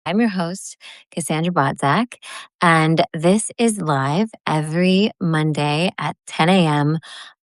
I'm your host, Cassandra Bodzak, and this is live every Monday at 10 a.m.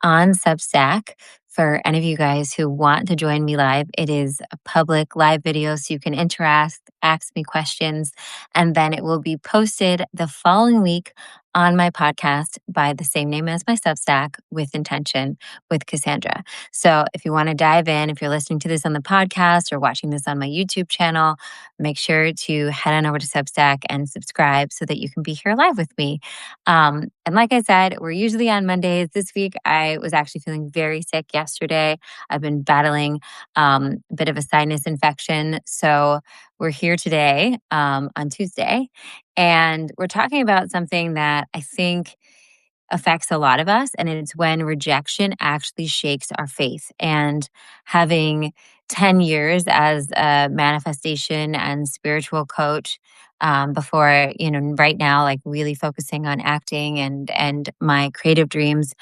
on Substack. For any of you guys who want to join me live, it is a public live video so you can interact, ask me questions, and then it will be posted the following week on my podcast by the same name as my Substack, With Intention with Cassandra. So if you want to dive in, if you're listening to this on the podcast or watching this on my YouTube channel, make sure to head on over to Substack and subscribe so that you can be here live with me. And like I said, we're usually on Mondays. This week, I was actually feeling very sick yesterday. I've been battling a bit of a sinus infection. So we're here today on Tuesday, and we're talking about something that I think affects a lot of us. And it's when rejection actually shakes our faith. And having 10 years as a manifestation and spiritual coach, before, right now, like really focusing on acting and my creative dreams,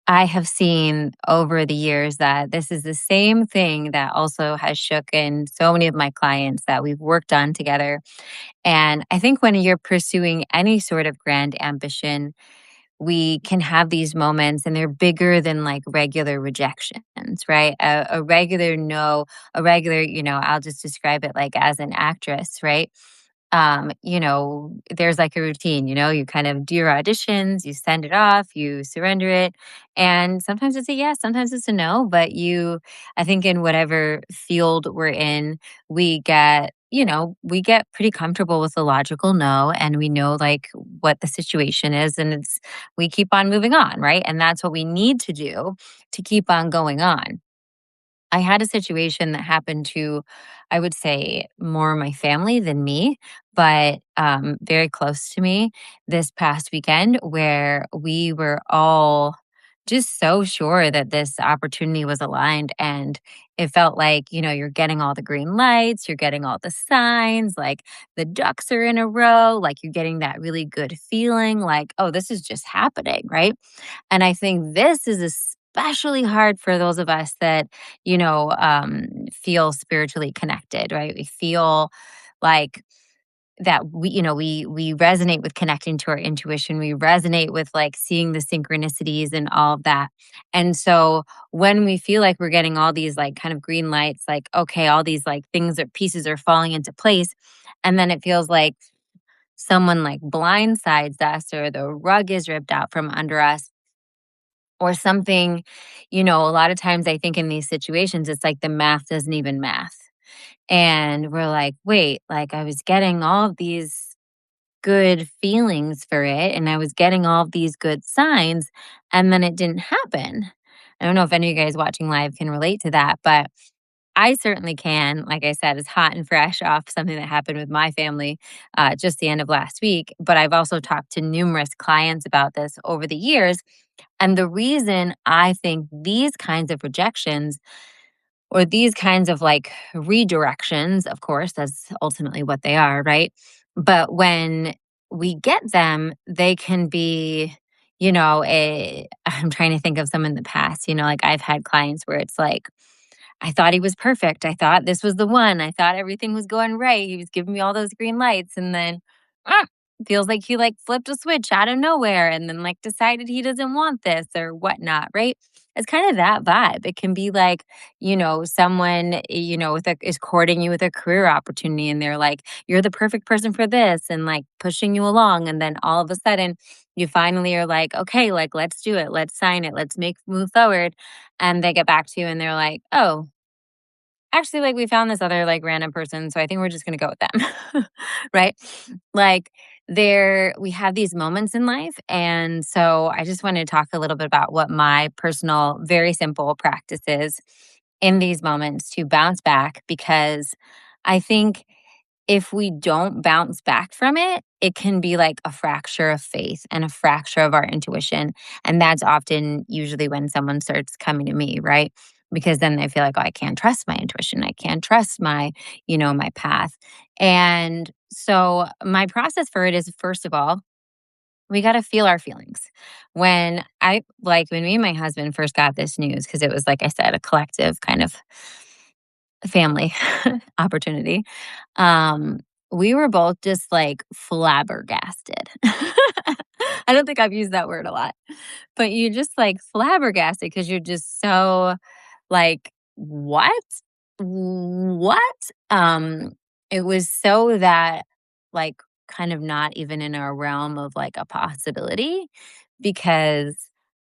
I have seen over the years that this is the same thing that also has shooken so many of my clients that we've worked on together. And I think when you're pursuing any sort of grand ambition, we can have these moments and they're bigger than like regular rejections, right? A regular no, a regular, I'll just describe it like as an actress, right? There's like a routine, you kind of do your auditions, you send it off, you surrender it. And sometimes it's a yes, sometimes it's a no. But I think in whatever field we're in, we get pretty comfortable with the logical no. And we know like what the situation is. And we keep on moving on, right? And that's what we need to do to keep on going on. I had a situation that happened to, I would say, more my family than me, but very close to me this past weekend where we were all just so sure that this opportunity was aligned. And it felt like, you're getting all the green lights, you're getting all the signs, like the ducks are in a row, like you're getting that really good feeling, like, oh, this is just happening, right? And I think this is especially hard for those of us that, feel spiritually connected, right? We feel like that we resonate with connecting to our intuition. We resonate with like seeing the synchronicities and all of that. And so when we feel like we're getting all these like kind of green lights, like, okay, all these like things or pieces are falling into place. And then it feels like someone like blindsides us or the rug is ripped out from under us or something, a lot of times I think in these situations, it's like the math doesn't even math. And we're like, wait, like I was getting all of these good feelings for it and I was getting all of these good signs, and then it didn't happen. I don't know if any of you guys watching live can relate to that, but I certainly can. Like I said, it's hot and fresh off something that happened with my family just the end of last week. But I've also talked to numerous clients about this over the years. And the reason I think these kinds of rejections or these kinds of like redirections, of course, that's ultimately what they are, right? But when we get them, they can be, I'm trying to think of some in the past, like I've had clients where it's like, I thought he was perfect. I thought this was the one. I thought everything was going right. He was giving me all those green lights. And then ah, feels like he like flipped a switch out of nowhere and then like decided he doesn't want this or whatnot, right? It's kind of that vibe. It can be like, someone, is courting you with a career opportunity and they're like, you're the perfect person for this and like pushing you along. And then all of a sudden you finally are like, okay, like, let's do it. Let's sign it. Let's move forward. And they get back to you and they're like, oh, actually, like we found this other like random person, so I think we're just gonna go with them. Right? Like we have these moments in life. And so I just want to talk a little bit about what my personal, very simple practice is in these moments to bounce back because I think if we don't bounce back from it, it can be like a fracture of faith and a fracture of our intuition. And that's often usually when someone starts coming to me, right? Because then they feel like, oh, I can't trust my intuition. I can't trust my path. And so my process for it is first of all, we got to feel our feelings. When me and my husband first got this news, because it was, like I said, a collective kind of family opportunity. Um, we were both just, like, flabbergasted. I don't think I've used that word a lot, but you're just, like, flabbergasted because 'cause you're just so, like, "What? What?" It was so that, like, kind of not even in our realm of, like, a possibility because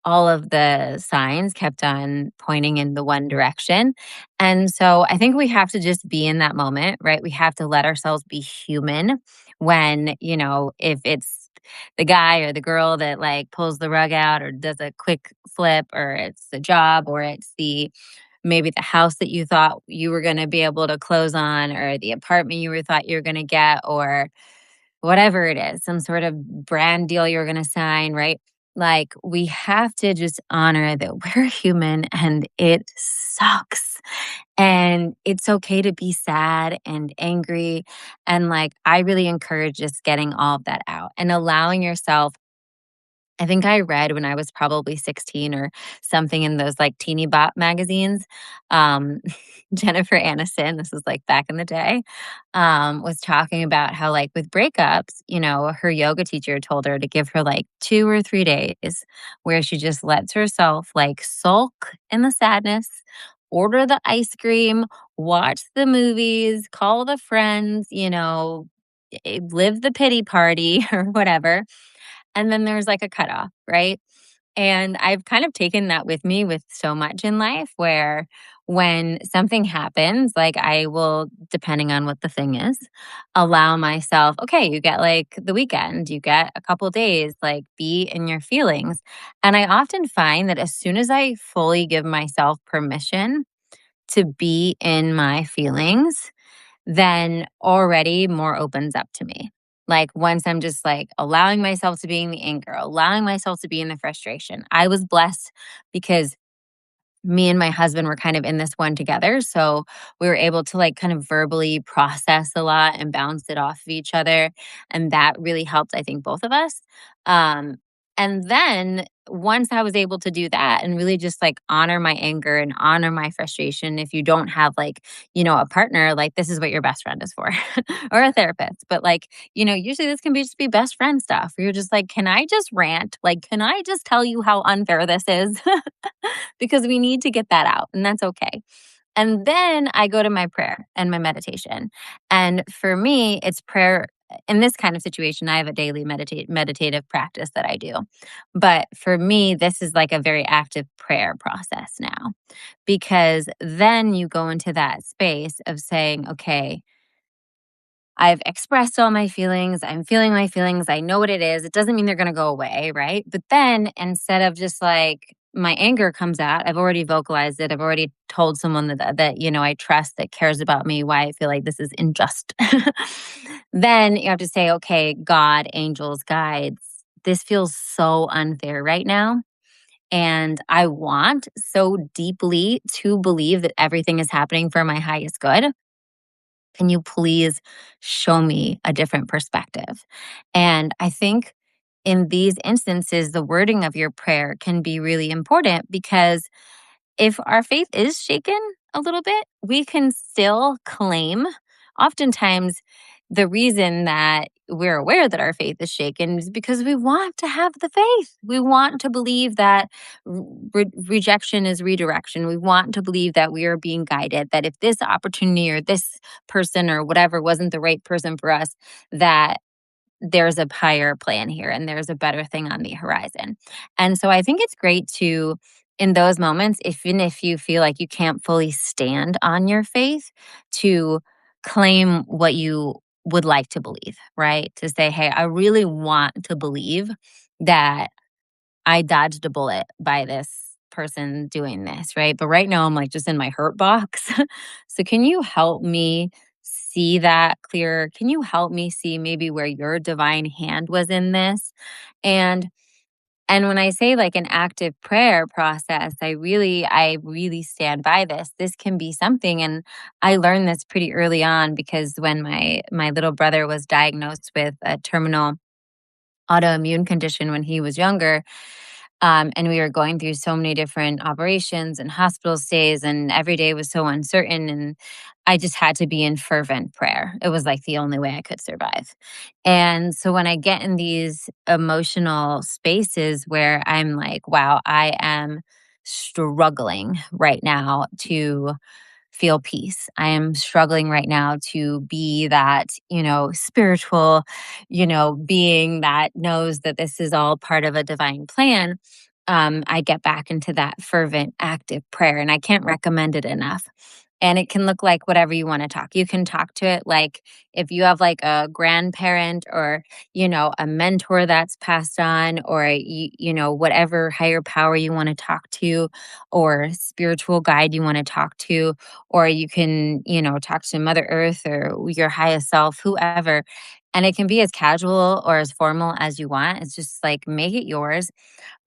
all of the signs kept on pointing in the one direction. And so I think we have to just be in that moment, right? We have to let ourselves be human when, if it's the guy or the girl that like pulls the rug out or does a quick flip, or it's the job, or it's the maybe the house that you thought you were going to be able to close on, or the apartment you were thought you were going to get, or whatever it is, some sort of brand deal you're going to sign, right? Like, we have to just honor that we're human and it sucks. And it's okay to be sad and angry. And like, I really encourage just getting all of that out and allowing yourself. I think I read when I was probably 16 or something in those like teeny bop magazines. Um, Jennifer Aniston, this was like back in the day, was talking about how, like, with breakups, her yoga teacher told her to give her like 2 or 3 days where she just lets herself like sulk in the sadness, order the ice cream, watch the movies, call the friends, live the pity party or whatever, and then there's like a cutoff, right? And I've kind of taken that with me with so much in life where when something happens, like I will, depending on what the thing is, allow myself, okay, you get like the weekend, you get a couple days, like be in your feelings. And I often find that as soon as I fully give myself permission to be in my feelings, then already more opens up to me. Like once I'm just like allowing myself to be in the anger, allowing myself to be in the frustration. I was blessed because me and my husband were kind of in this one together. So we were able to like kind of verbally process a lot and bounce it off of each other. And that really helped, I think, both of us. Um, and then once I was able to do that and really just like honor my anger and honor my frustration, if you don't have like, a partner, like this is what your best friend is for or a therapist. But like, usually this can be just be best friend stuff where you're just like, can I just rant? Like, can I just tell you how unfair this is? Because we need to get that out, and that's okay. And then I go to my prayer and my meditation. And for me, it's prayer. In this kind of situation, I have a daily meditative practice that I do. But for me, this is like a very active prayer process now, because then you go into that space of saying, okay, I've expressed all my feelings. I'm feeling my feelings. I know what it is. It doesn't mean they're going to go away, right? But then instead of just like my anger comes out, I've already vocalized it. I've already told someone that I trust, that cares about me, why I feel like this is unjust. Then you have to say, okay, God, angels, guides, this feels so unfair right now. And I want so deeply to believe that everything is happening for my highest good. Can you please show me a different perspective? And I think in these instances, the wording of your prayer can be really important because if our faith is shaken a little bit, we can still claim. Oftentimes, the reason that we're aware that our faith is shaken is because we want to have the faith. We want to believe that rejection is redirection. We want to believe that we are being guided, that if this opportunity or this person or whatever wasn't the right person for us, that there's a higher plan here and there's a better thing on the horizon. And so I think it's great to, in those moments, even if you feel like you can't fully stand on your faith, to claim what you would like to believe, right? To say, hey, I really want to believe that I dodged a bullet by this person doing this, right? But right now I'm like just in my hurt box. So can you help me see that clearer? Can you help me see maybe where your divine hand was in this? And and when I say like an active prayer process, I really stand by this. This can be something, and I learned this pretty early on because when my little brother was diagnosed with a terminal autoimmune condition when he was younger, And we were going through so many different operations and hospital stays, and every day was so uncertain. And I just had to be in fervent prayer. It was like the only way I could survive. And so when I get in these emotional spaces where I'm like, wow, I am struggling right now to feel peace. I am struggling right now to be that, spiritual, being that knows that this is all part of a divine plan. I get back into that fervent, active prayer, and I can't recommend it enough. And it can look like whatever you want to talk. You can talk to it like if you have like a grandparent or, a mentor that's passed on, or, whatever higher power you want to talk to, or spiritual guide you want to talk to, or you can, talk to Mother Earth or your highest self, whoever. And it can be as casual or as formal as you want. It's just like make it yours.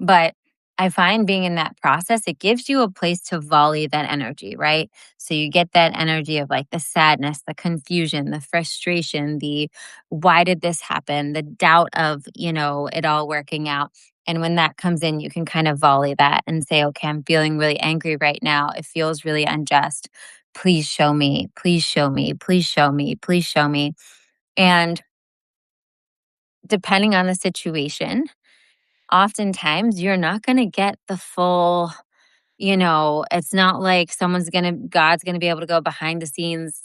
But I find being in that process, it gives you a place to volley that energy, right? So you get that energy of like the sadness, the confusion, the frustration, the why did this happen, the doubt of, it all working out. And when that comes in, you can kind of volley that and say, okay, I'm feeling really angry right now. It feels really unjust. Please show me. Please show me. Please show me. Please show me. And depending on the situation, oftentimes you're not going to get the full, it's not like God's going to be able to go behind the scenes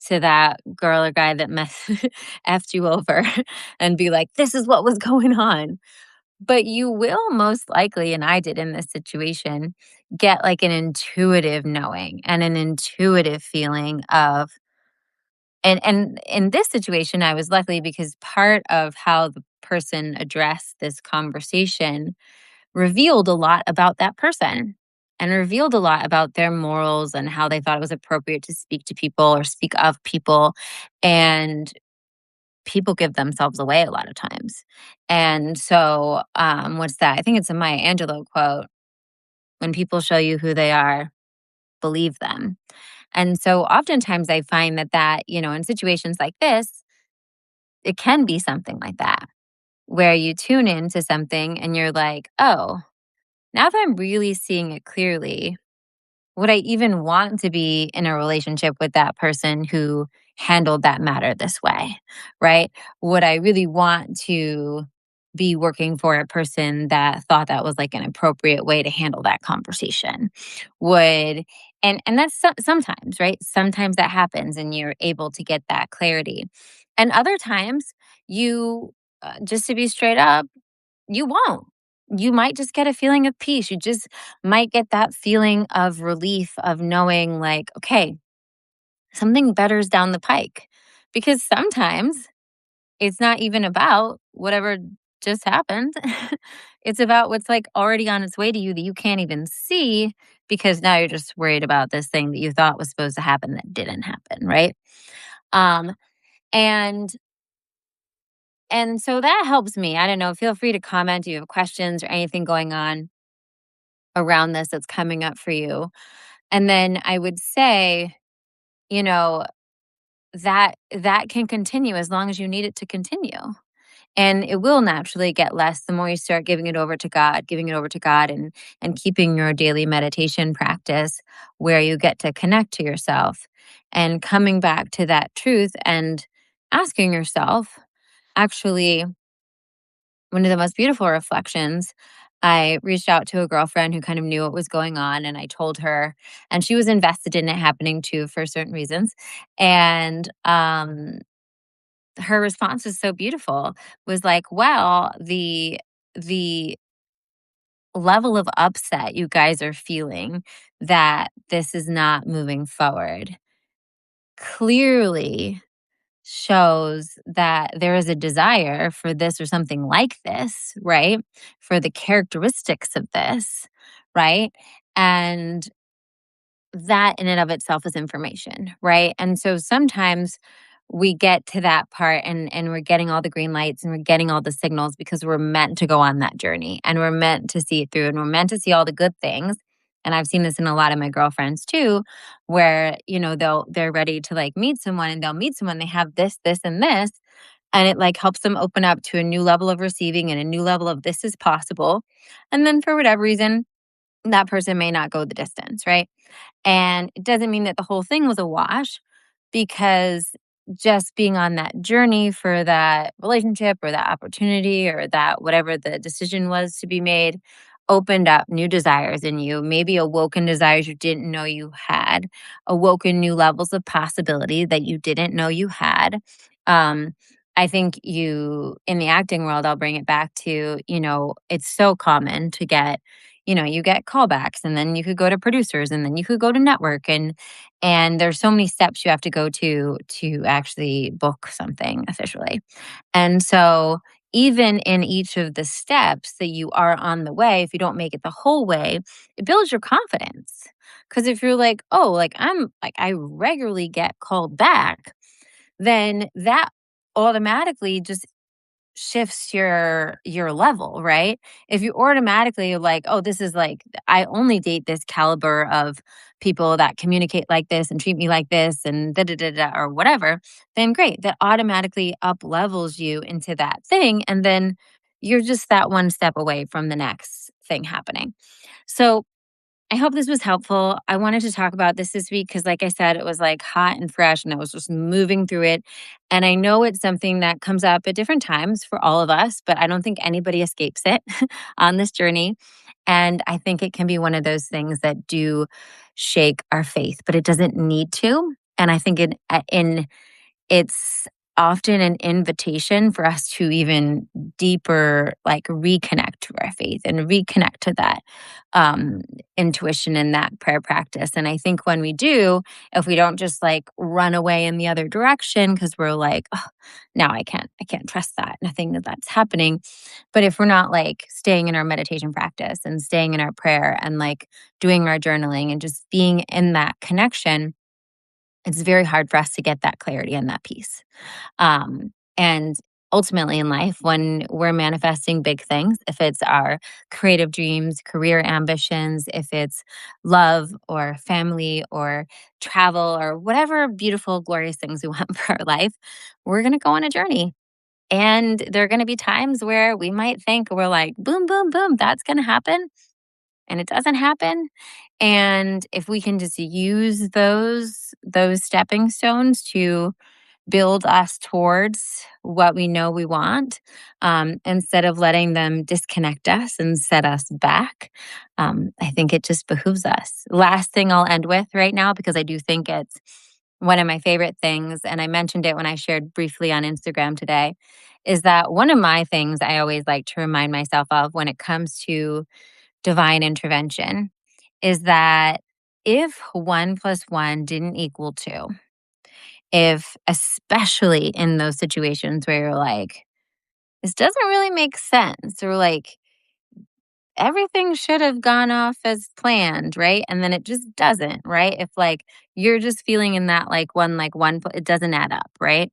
to that girl or guy that effed you over and be like, this is what was going on. But you will most likely, and I did in this situation, get like an intuitive knowing and an intuitive feeling of, and in this situation, I was lucky because part of how the person addressed this conversation revealed a lot about that person and revealed a lot about their morals and how they thought it was appropriate to speak to people or speak of people. And people give themselves away a lot of times. And so, what's that? I think it's a Maya Angelou quote: when people show you who they are, believe them. And so, oftentimes, I find that, in situations like this, it can be something like that, where you tune into something and you're like, oh, now that I'm really seeing it clearly, would I even want to be in a relationship with that person who handled that matter this way? Right? Would I really want to be working for a person that thought that was like an appropriate way to handle that conversation? Would and that's sometimes, right? Sometimes that happens and you're able to get that clarity. And other times you just to be straight up, you won't. You might just get a feeling of peace. You just might get that feeling of relief of knowing, like, okay, something better's down the pike. Because sometimes it's not even about whatever just happened. It's about what's like already on its way to you that you can't even see because now you're just worried about this thing that you thought was supposed to happen that didn't happen, right? Um, and and so that helps me. I don't know. Feel free to comment. Do you have questions or anything going on around this that's coming up for you? And then I would say, you know, that can continue as long as you need it to continue. And it will naturally get less the more you start giving it over to God and keeping your daily meditation practice where you get to connect to yourself and coming back to that truth and asking yourself, actually, one of the most beautiful reflections, I reached out to a girlfriend who kind of knew what was going on, and I told her, and she was invested in it happening too for certain reasons. And her response was so beautiful, was like, well, the level of upset you guys are feeling that this is not moving forward clearly shows that there is a desire for this or something like this, right? For the characteristics of this, right? And that in and of itself is information, right? And so sometimes we get to that part and we're getting all the green lights and we're getting all the signals because we're meant to go on that journey and we're meant to see it through and we're meant to see all the good things. And I've seen this in a lot of my girlfriends too, where, they're ready to like meet someone and they'll meet someone, they have this, this, and this. and it like helps them open up to a new level of receiving and a new level of this is possible. And then for whatever reason, that person may not go the distance, right? And it doesn't mean that the whole thing was a wash because just being on that journey for that relationship or that opportunity or that whatever the decision was to be made opened up new desires in you, maybe awoken desires you didn't know you had, awoken new levels of possibility that you didn't know you had. Um, I think you, in the acting world, I'll bring it back to, it's so common to get, you get callbacks and then you could go to producers and then you could go to network and there's so many steps you have to go to actually book something officially. And so even in each of the steps that you are on the way, if you don't make it the whole way, it builds your confidence. Because if you're like, oh, like I'm like I regularly get called back, then that automatically just shifts your level, right? If you automatically like, oh, this is like I only date this caliber of people that communicate like this and treat me like this and da da da da or whatever, then great. That automatically up levels you into that thing. And then you're just that one step away from the next thing happening. So I hope this was helpful. I wanted to talk about this week because, like I said, it was like hot and fresh, and I was just moving through it. And I know it's something that comes up at different times for all of us, but I don't think anybody escapes it on this journey. And I think it can be one of those things that do shake our faith, but it doesn't need to. And I think in it's often an invitation for us to even deeper, like reconnect to our faith and reconnect to that um, intuition and that prayer practice. And I think when we do, if we don't just like run away in the other direction because we're like, oh, now I can't trust that, nothing that's happening. But if we're not like staying in our meditation practice and staying in our prayer and like doing our journaling and just being in that connection, it's very hard for us to get that clarity and that peace. And ultimately in life, when we're manifesting big things, if it's our creative dreams, career ambitions, if it's love or family or travel or whatever beautiful, glorious things we want for our life, we're going to go on a journey. And there are going to be times where we might think we're like, boom, boom, boom, that's going to happen. And it doesn't happen. And if we can just use those stepping stones to build us towards what we know we want, instead of letting them disconnect us and set us back. I think it just behooves us. Last thing I'll end with right now, because I do think it's one of my favorite things, and I mentioned it when I shared briefly on Instagram today, is that one of my things I always like to remind myself of when it comes to divine intervention is that if one plus one didn't equal two, if especially in those situations where you're like, this doesn't really make sense, or like everything should have gone off as planned, right? And then it just doesn't, right? If like you're just feeling in that it doesn't add up, right?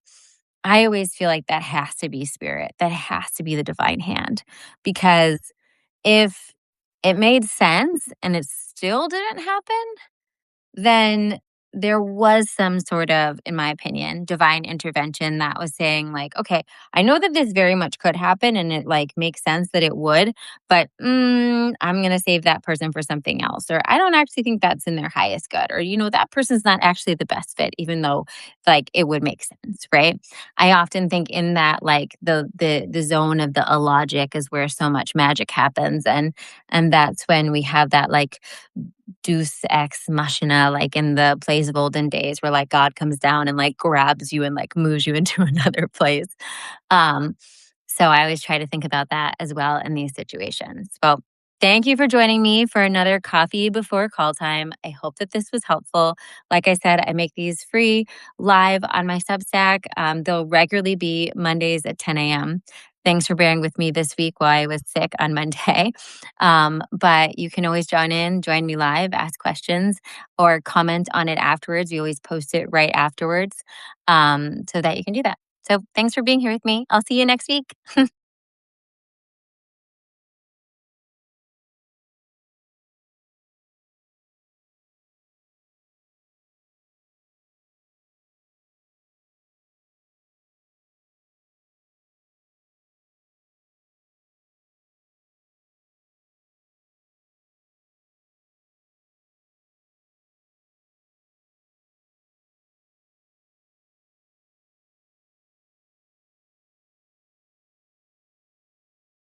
I always feel like that has to be spirit, that has to be the divine hand. Because if it made sense and it still didn't happen, then there was some sort of, in my opinion, divine intervention that was saying, like, okay, I know that this very much could happen and it like makes sense that it would, but I'm going to save that person for something else. Or I don't actually think that's in their highest good. Or, that person's not actually the best fit, even though like it would make sense. Right. I often think in that, like the zone of the illogic is where so much magic happens. And that's when we have that like Deus ex machina, like in the plays of olden days, where like God comes down and like grabs you and like moves you into another place. Um, so I always try to think about that as well in these situations. Well, thank you for joining me for another coffee before call time. I hope that this was helpful. Like I said, I make these free live on my Substack. They'll regularly be Mondays at 10 a.m. Thanks for bearing with me this week while I was sick on Monday. But you can always join me live, ask questions, or comment on it afterwards. We always post it right afterwards, so that you can do that. So thanks for being here with me. I'll see you next week.